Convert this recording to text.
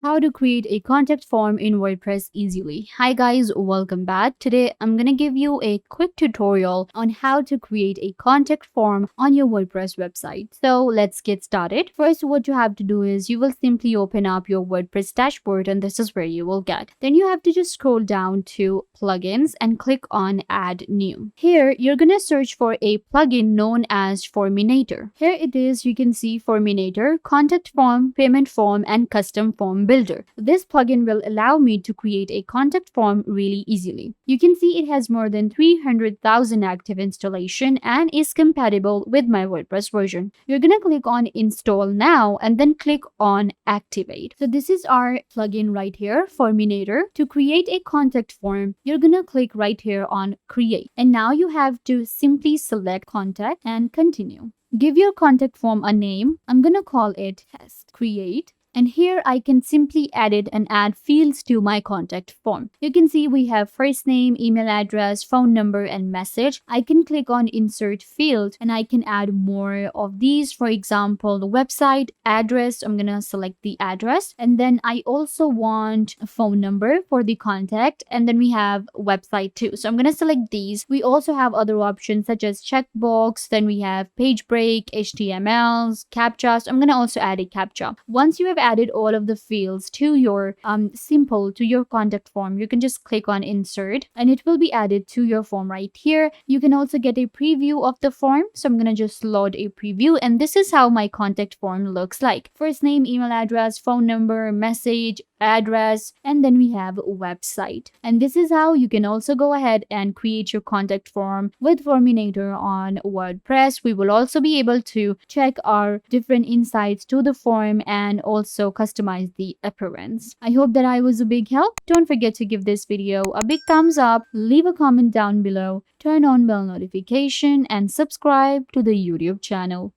How to create a contact form in WordPress easily. Hi guys, welcome back. Today I'm gonna give you a quick tutorial on how to create a contact form on your WordPress website. So let's get started. First, what you have to do is you will simply open up your WordPress dashboard, and this is where you will get. Then you have to just scroll down to plugins and click on add new. Here you're gonna search for a plugin known as Forminator. Here it is. You can see Forminator, contact form, payment form, and custom form builder. This plugin will allow me to create a contact form really easily. You can see it has more than 300,000 active installation and is compatible with my WordPress version. You're gonna click on install now and then click on activate. So this is our plugin right here, Forminator. To create a contact form, you're gonna click right here on create. And now you have to simply select contact and continue. Give your contact form a name. I'm gonna call it test. Create. And here I can simply edit and add fields to my contact form. You can see we have first name, email address, phone number, and message. I can click on insert field and I can add more of these. For example, the website address. I'm gonna select the address. And then I also want a phone number for the contact. And then we have website too. So I'm gonna select these. We also have other options such as checkbox. Then we have page break, HTMLs, CAPTCHA. So I'm gonna also add a CAPTCHA. Once you have added all of the fields to your contact form, you can just click on insert and it will be added to your form right here. You can also get a preview of the form. So I'm gonna just load a preview, and this is how my contact form looks like. First name, email address, phone number, message, address, and then we have website. And this is how you can also go ahead and create your contact form with Forminator on WordPress. We will also be able to check our different insights to the form and also customize the appearance. I hope that I was a big help. Don't forget to give this video a big thumbs up, leave a comment down below, turn on bell notification, and subscribe to the YouTube channel.